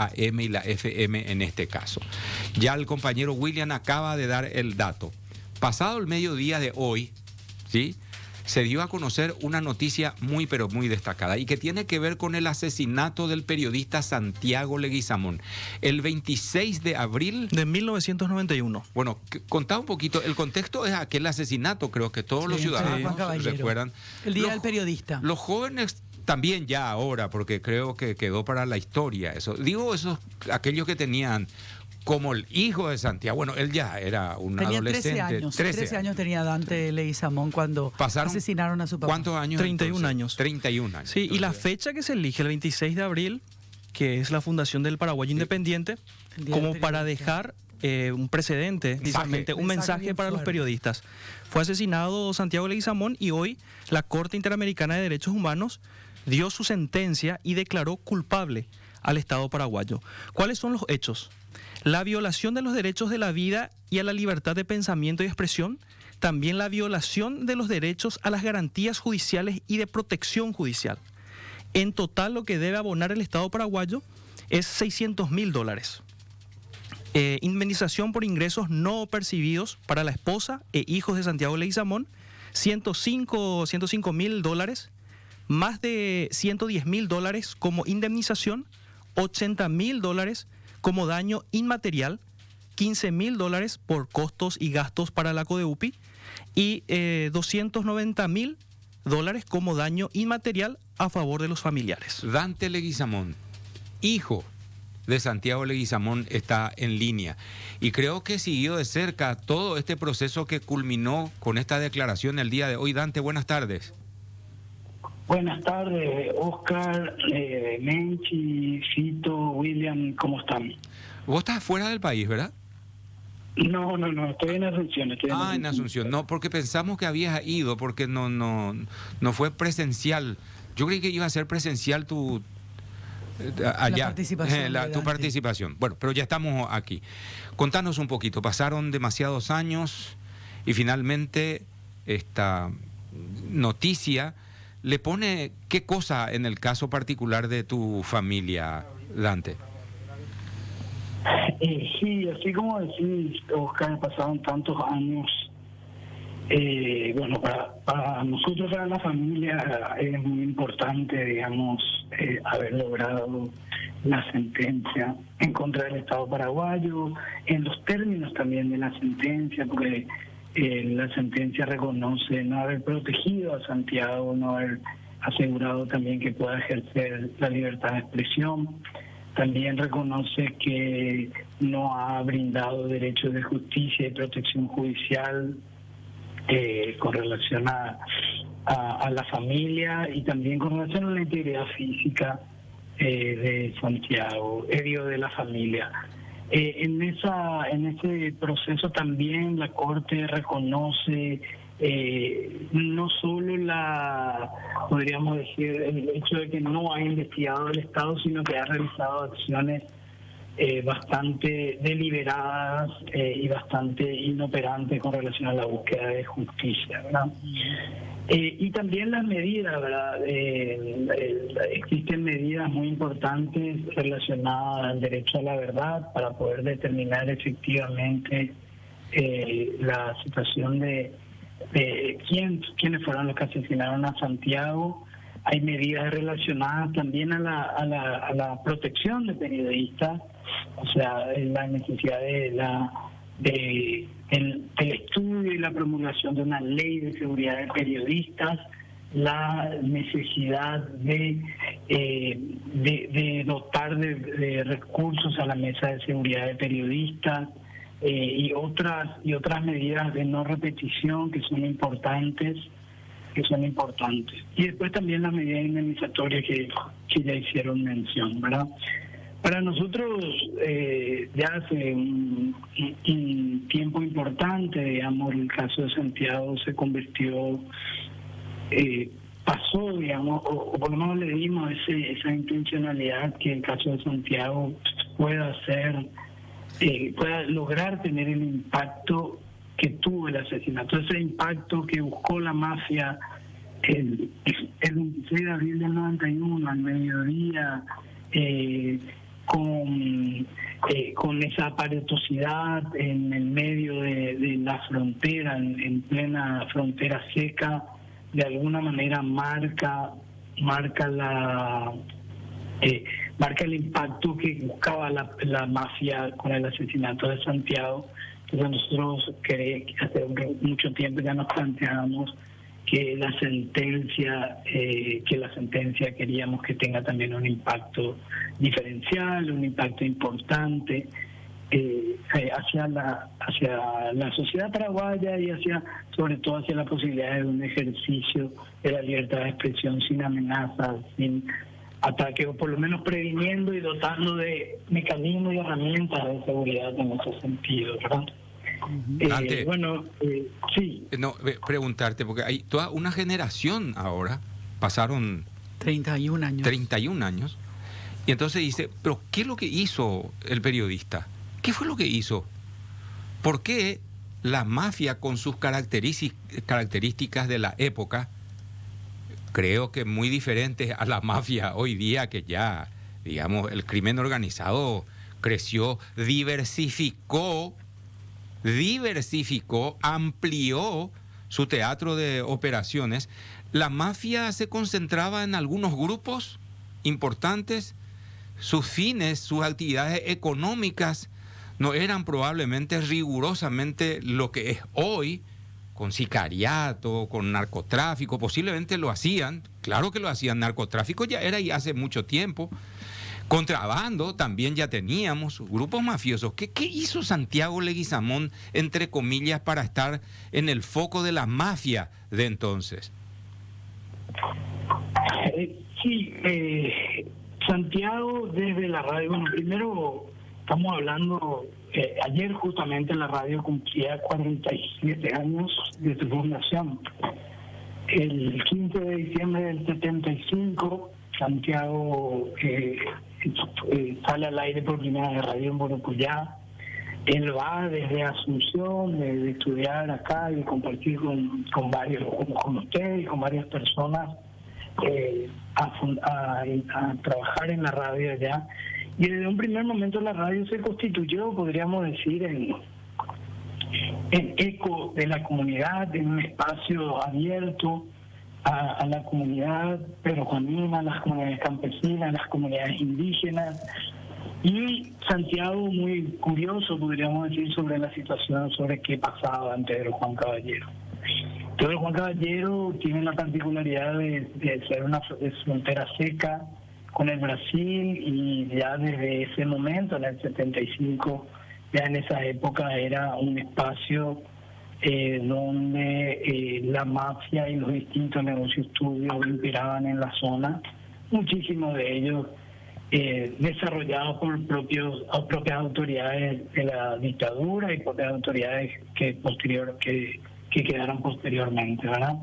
AM y la FM en este caso. Ya el compañero William acaba de dar el dato. Pasado el mediodía de hoy, ¿sí?, se dio a conocer una noticia muy pero muy destacada y que tiene que ver con el asesinato del periodista Santiago Leguizamón. El 26 de abril... De 1991. Bueno, contá un poquito. El contexto es aquel asesinato, creo que todos los ciudadanos recuerdan. El Día del Periodista. Los jóvenes también ya ahora, porque creo que quedó para la historia eso. Digo, aquellos que tenían... como el hijo de Santiago. Bueno, él ya era un adolescente. 13 años tenía Dante Leguizamón cuando asesinaron a su papá. ¿Cuántos años? 31 entonces? años. 31 años. Sí, entonces. Y la fecha que se elige, el 26 de abril, que es la fundación del Paraguay Independiente, como para dejar un precedente, precisamente, un mensaje para los periodistas. Fue asesinado Santiago Leguizamón y hoy la Corte Interamericana de Derechos Humanos dio su sentencia y declaró culpable al Estado paraguayo. ¿Cuáles son los hechos? La violación de los derechos de la vida y a la libertad de pensamiento y expresión, también la violación de los derechos a las garantías judiciales y de protección judicial. En total, lo que debe abonar el Estado paraguayo es $600.000. Indemnización por ingresos no percibidos para la esposa e hijos de Santiago Leguizamón, $105.000, más de $110.000 como indemnización, $80.000 como daño inmaterial, $15.000 por costos y gastos para la CODEUPI y $290.000 como daño inmaterial a favor de los familiares. Dante Leguizamón, hijo de Santiago Leguizamón, está en línea y creo que siguió de cerca todo este proceso que culminó con esta declaración el día de hoy. Dante, buenas tardes. Buenas tardes, Oscar, Menchi, Fito, William, ¿cómo están? Vos estás fuera del país, ¿verdad? No, estoy en Asunción. En Asunción. No, porque pensamos que habías ido, porque no fue presencial. Yo creí que iba a ser presencial allá, tu participación. Bueno, pero ya estamos aquí. Contanos un poquito, pasaron demasiados años y finalmente esta noticia le pone qué cosa en el caso particular de tu familia, Dante. Sí, así como decís, Oscar, pasaron tantos años. Bueno, para nosotros, para la familia, es muy importante, digamos, haber logrado la sentencia en contra del Estado paraguayo, en los términos también de la sentencia, porque la sentencia reconoce no haber protegido a Santiago, no haber asegurado también que pueda ejercer la libertad de expresión. También reconoce que no ha brindado derechos de justicia y protección judicial con relación a la familia y también con relación a la integridad física de Santiago, de la familia. En ese proceso también la Corte reconoce no solo podríamos decir, el hecho de que no ha investigado el Estado, sino que ha realizado acciones bastante deliberadas y bastante inoperantes con relación a la búsqueda de justicia, ¿verdad? Y también las medidas, ¿verdad? Existen medidas muy importantes relacionadas al derecho a la verdad para poder determinar efectivamente la situación de quiénes fueron los que asesinaron a Santiago. Hay medidas relacionadas también a la protección de periodistas, o sea, la necesidad del estudio y la promulgación de una ley de seguridad de periodistas, la necesidad de dotar de recursos a la mesa de seguridad de periodistas y otras medidas de no repetición que son importantes. Y después también las medidas indemnizatorias que ya hicieron mención, ¿verdad? Para nosotros, ya hace un tiempo importante, digamos, el caso de Santiago se convirtió, pasó, digamos, o por lo menos le dimos esa intencionalidad que el caso de Santiago pueda lograr tener el impacto que tuvo el asesinato, ese impacto que buscó la mafia el 26 de abril del 91 al mediodía, con esa aparatosidad en el medio de la frontera, en plena frontera seca, de alguna manera marca el impacto que buscaba la mafia con el asesinato de Santiago. Entonces nosotros hace mucho tiempo ya nos planteábamos que la sentencia queríamos que tenga también un impacto diferencial, un impacto importante hacia la sociedad paraguaya y sobre todo hacia la posibilidad de un ejercicio de la libertad de expresión sin amenazas, sin ataque, o por lo menos previniendo y dotando de mecanismos y herramientas de seguridad en ese sentido, ¿verdad? Sí. No, preguntarte, porque hay toda una generación ahora, pasaron 31 años. 31 años, y entonces dice, pero ¿qué es lo que hizo el periodista? ¿Qué fue lo que hizo? ¿Por qué la mafia, con sus características de la época, creo que muy diferentes a la mafia hoy día, que ya, digamos, el crimen organizado creció, diversificó, amplió su teatro de operaciones? La mafia se concentraba en algunos grupos importantes, sus fines, sus actividades económicas no eran probablemente rigurosamente lo que es hoy, con sicariato, con narcotráfico. Posiblemente lo hacían, claro que lo hacían. Narcotráfico ya era y hace mucho tiempo. Contrabando también ya teníamos, grupos mafiosos. ¿Qué hizo Santiago Leguizamón, entre comillas, para estar en el foco de la mafia de entonces? Sí, Santiago desde la radio, bueno, primero estamos hablando, ayer justamente la radio cumplía 47 años de su fundación. El 15 de diciembre del 75, Santiago sale al aire por primera vez de radio en Borocuyá. Él va desde Asunción, de estudiar acá y de compartir con varios, con usted y con varias personas, a trabajar en la radio allá. Y desde un primer momento la radio se constituyó, podríamos decir, en eco de la comunidad, en un espacio abierto a la comunidad perujuanina, a las comunidades campesinas, a las comunidades indígenas. Y Santiago, muy curioso, podríamos decir, sobre la situación, sobre qué pasaba en Pedro Juan Caballero. Pedro Juan Caballero tiene la particularidad de ser una frontera seca con el Brasil, y ya desde ese momento, en el 75, ya en esa época era un espacio donde la mafia y los distintos negocios turbios imperaban en la zona, muchísimos de ellos desarrollados por propias autoridades de la dictadura y propias autoridades que quedaron posteriormente, ¿verdad?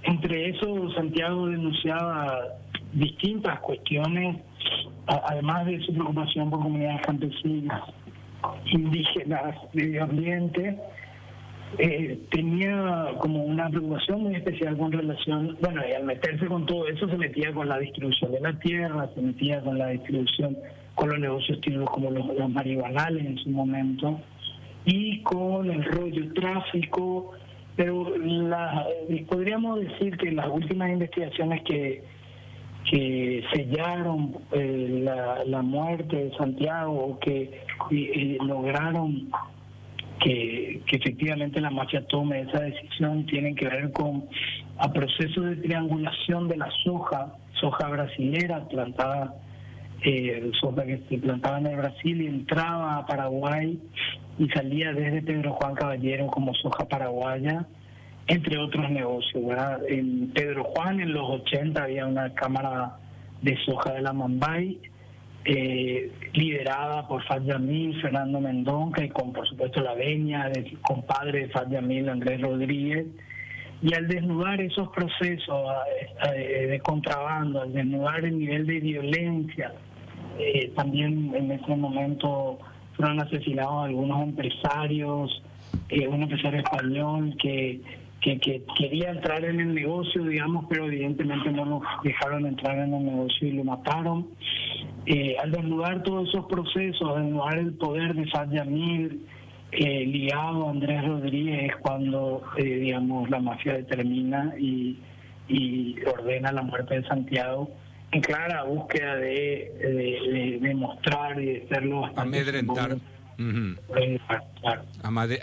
Entre eso, Santiago denunciaba distintas cuestiones, además de su preocupación por comunidades campesinas, indígenas, medio ambiente. Tenía como una preocupación muy especial con relación, bueno, y al meterse con todo eso se metía con la distribución de la tierra, se metía con la distribución, con los negocios turbios como los marihuanales en su momento, y con el rollo tráfico. Pero podríamos decir que las últimas investigaciones que sellaron la muerte de Santiago, que lograron que efectivamente la mafia tome esa decisión, tienen que ver con a procesos de triangulación de la soja brasilera plantada, soja que se plantaba en el Brasil y entraba a Paraguay y salía desde Pedro Juan Caballero como soja paraguaya, entre otros negocios, ¿verdad? En Pedro Juan, en los 80, había una cámara de soja de la Mambay, liderada por Fat Yamil, Fernando Mendonca, y con, por supuesto, la veña del compadre de Fat Yamil, Andrés Rodríguez. Y al desnudar esos procesos de contrabando, al desnudar el nivel de violencia, también en ese momento fueron asesinados algunos empresarios, un empresario español que que quería entrar en el negocio, digamos, pero evidentemente no nos dejaron entrar en el negocio y lo mataron. Al desnudar todos esos procesos, al desnudar el poder de Saad Yamil, ligado a Andrés Rodríguez, es cuando, digamos, la mafia determina y ordena la muerte de Santiago, en clara búsqueda de demostrar y de hacerlo bastante amedrentar. Claro.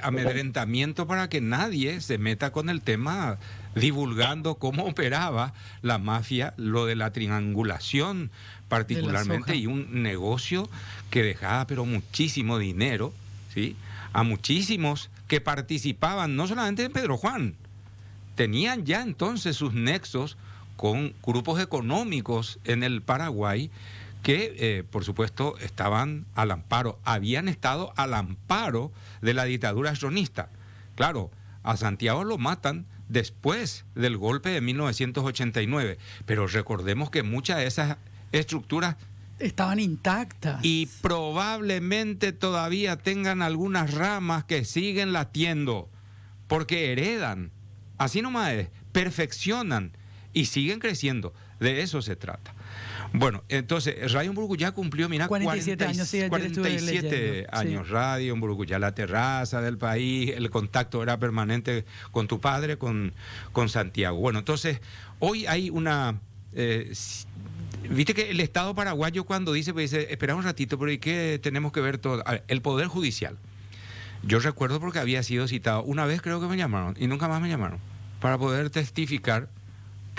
Amedrentamiento para que nadie se meta con el tema, divulgando cómo operaba la mafia, lo de la triangulación particularmente, y un negocio que dejaba pero muchísimo dinero, ¿sí?, a muchísimos que participaban, no solamente en Pedro Juan, tenían ya entonces sus nexos con grupos económicos en el Paraguay que, por supuesto, estaban al amparo, habían estado al amparo de la dictadura chronista. Claro, a Santiago lo matan después del golpe de 1989, pero recordemos que muchas de esas estructuras estaban intactas y probablemente todavía tengan algunas ramas que siguen latiendo, porque heredan, así nomás es, perfeccionan y siguen creciendo. De eso se trata. Bueno, entonces, Radio Mburucuyá cumplió, mira, 47 años, sí, 47 años, sí. Radio Mburucuyá, la terraza del país, el contacto era permanente con tu padre, con Santiago. Bueno, entonces, hoy hay una... viste que el Estado paraguayo cuando dice, pues dice, espera un ratito, pero ¿y qué tenemos que ver todo? El Poder Judicial. Yo recuerdo porque había sido citado, una vez creo que me llamaron, y nunca más me llamaron, para poder testificar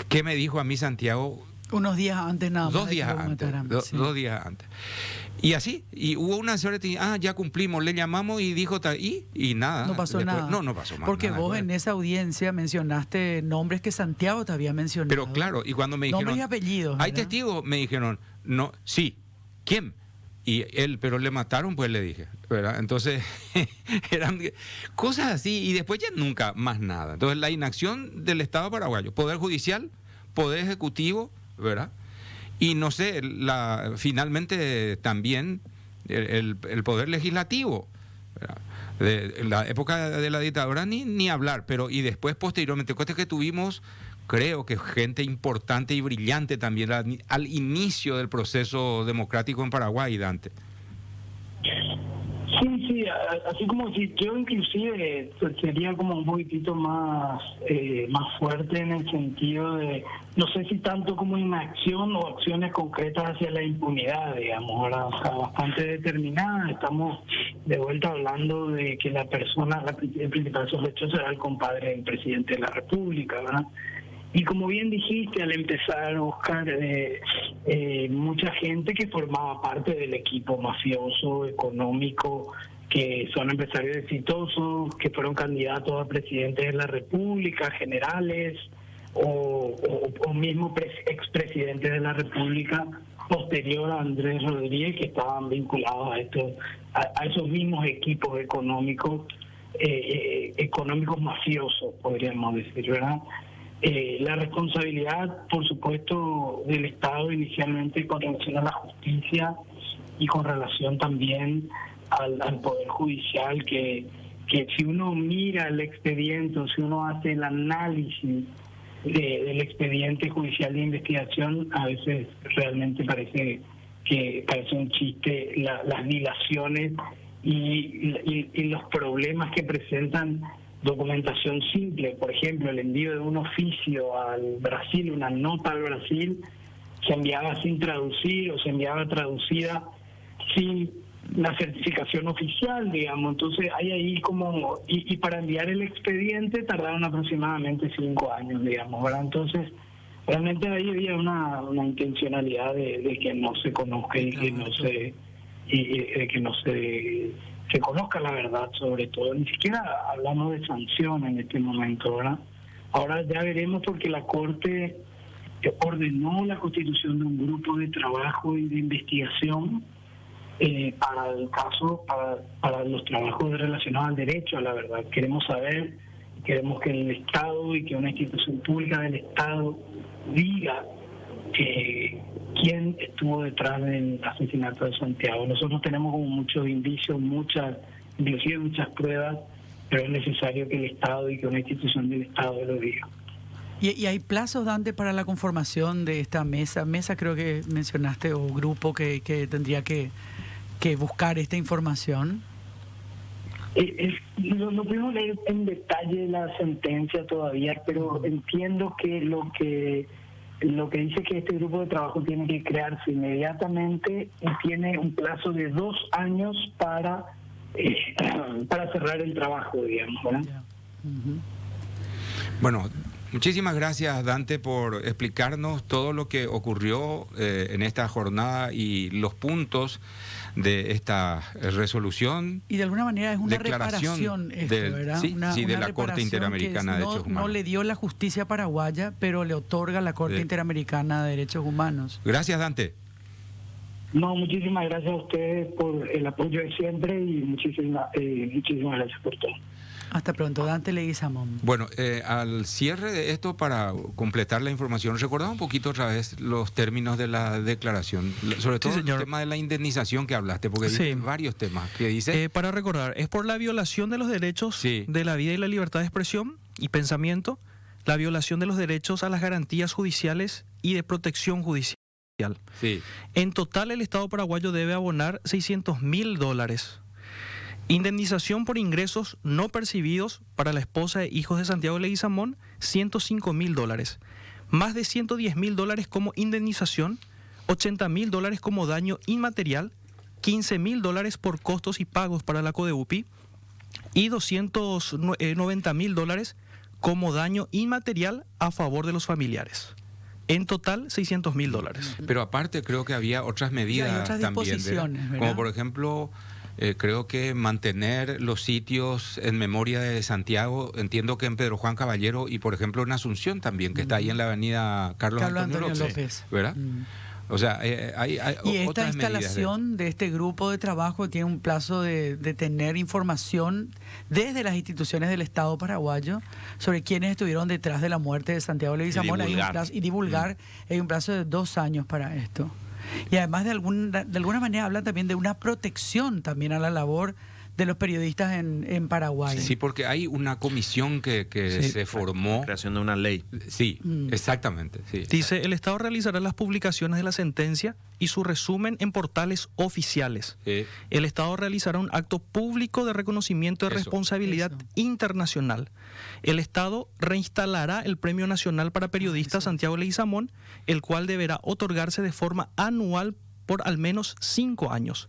qué me dijo a mí Santiago. Unos días antes nada más. 2 días antes. Sí. 2 días antes. Y así, y hubo una señora que ya cumplimos, le llamamos y dijo, y nada. No pasó después, nada. No pasó más. Porque nada, vos claro. En esa audiencia mencionaste nombres que Santiago te había mencionado. Pero claro, y cuando me dijeron... Nombres y apellidos. ¿Hay ¿verdad? testigos? Me dijeron, no, sí. ¿Quién? Y él, pero le mataron, pues le dije, ¿verdad? Entonces, eran cosas así, y después ya nunca más nada. Entonces, la inacción del Estado paraguayo, Poder Judicial, Poder Ejecutivo, ¿verdad? Y no sé, finalmente también el Poder Legislativo, ¿verdad? De la época de la dictadura ni hablar, pero y después posteriormente, cuesta que tuvimos, creo que gente importante y brillante también al inicio del proceso democrático en Paraguay, Dante. Sí, así como si yo inclusive sería como un poquitito más fuerte en el sentido de, no sé si tanto como inacción o acciones concretas hacia la impunidad, digamos, ahora, o sea, bastante determinada. Estamos de vuelta hablando de que la persona, el principal sospechoso era el compadre del presidente de la República, ¿verdad? Y como bien dijiste al empezar, Oscar, mucha gente que formaba parte del equipo mafioso, económico, que son empresarios exitosos, que fueron candidatos a presidentes de la República, generales, o mismo expresidentes de la República posterior a Andrés Rodríguez, que estaban vinculados a esos mismos equipos económicos mafiosos, podríamos decir, ¿verdad? La responsabilidad, por supuesto, del Estado inicialmente con relación a la justicia y con relación también al Poder Judicial, que si uno mira el expediente, o si uno hace el análisis del expediente judicial de investigación, a veces realmente parece un chiste las dilaciones y los problemas que presentan documentación simple. Por ejemplo, el envío de un oficio al Brasil, una nota al Brasil, se enviaba sin traducir o se enviaba traducida sin la certificación oficial, digamos. Entonces hay ahí como, y para enviar el expediente tardaron aproximadamente 5 años, digamos, ¿verdad? Entonces realmente ahí había una intencionalidad de que no se conozca y que no se de que no se conozca la verdad, sobre todo. Ni siquiera hablamos de sanción en este momento, ¿verdad? Ahora ya veremos, porque la Corte ordenó la constitución de un grupo de trabajo y de investigación para el caso, para los trabajos relacionados al derecho a la verdad. Queremos saber, queremos que el Estado y que una institución pública del Estado diga quién estuvo detrás del asesinato de Santiago. Nosotros tenemos como muchos indicios, inclusive muchas pruebas pero es necesario que el Estado y que una institución del Estado lo diga. ¿Y hay plazos, Dante, para la conformación de esta mesa? Mesa creo que mencionaste, o grupo que tendría que buscar esta información. No pudimos leer en detalle la sentencia todavía, pero entiendo que lo que dice que este grupo de trabajo tiene que crearse inmediatamente y tiene un plazo de 2 años para cerrar el trabajo, digamos, ¿verdad? Bueno, muchísimas gracias, Dante, por explicarnos todo lo que ocurrió en esta jornada y los puntos de esta resolución. Y de alguna manera es una reparación esto, ¿verdad? Sí, de la Corte Interamericana de Derechos Humanos. No le dio la justicia paraguaya, pero le otorga la Corte Interamericana de Derechos Humanos. Gracias, Dante. No, muchísimas gracias a ustedes por el apoyo de siempre y muchísimas gracias por todo. Hasta pronto, Dante Leguizamón. Bueno, al cierre de esto, para completar la información, recordaba un poquito otra vez los términos de la declaración, sobre todo el tema de la indemnización que hablaste, porque dice varios temas que dice... para recordar, es por la violación de los derechos de la vida y la libertad de expresión y pensamiento, la violación de los derechos a las garantías judiciales y de protección judicial. Sí. En total, el Estado paraguayo debe abonar $600.000. Indemnización por ingresos no percibidos para la esposa e hijos de Santiago Leguizamón, $105.000. Más de $110.000 como indemnización, $80.000 como daño inmaterial, $15.000 por costos y pagos para la CODEUPI y $290.000 como daño inmaterial a favor de los familiares. En total, $600.000. Pero aparte creo que había otras medidas también, como por ejemplo... creo que mantener los sitios en memoria de Santiago, entiendo que en Pedro Juan Caballero y por ejemplo en Asunción también, que está ahí en la avenida Carlos Antonio López, ¿verdad? O sea, hay y esta otras instalación de este grupo de trabajo tiene un plazo de tener información desde las instituciones del Estado paraguayo sobre quiénes estuvieron detrás de la muerte de Santiago Leguizamón y divulgar. Hay un plazo de 2 años para esto. Y además de alguna manera habla también de una protección también a la labor de los periodistas en Paraguay. Sí, porque hay una comisión que se formó. La creación de una ley. Sí, exactamente. Sí. Dice, el Estado realizará las publicaciones de la sentencia y su resumen en portales oficiales. El Estado realizará un acto público de reconocimiento de responsabilidad internacional. El Estado reinstalará el Premio Nacional para Periodistas Santiago Leguizamón, el cual deberá otorgarse de forma anual por al menos 5 años.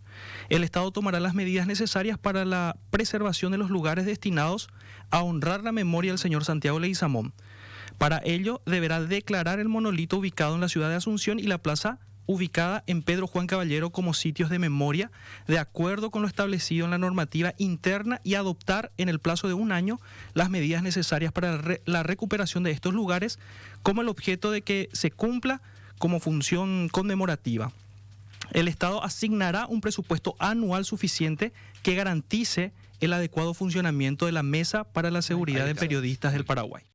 El Estado tomará las medidas necesarias para la preservación de los lugares destinados a honrar la memoria del señor Santiago Leguizamón. Para ello, deberá declarar el monolito ubicado en la ciudad de Asunción y la plaza ubicada en Pedro Juan Caballero como sitios de memoria, de acuerdo con lo establecido en la normativa interna, y adoptar en el plazo de 1 año las medidas necesarias para la recuperación de estos lugares, como el objeto de que se cumpla como función conmemorativa. El Estado asignará un presupuesto anual suficiente que garantice el adecuado funcionamiento de la Mesa para la Seguridad de Periodistas del Paraguay.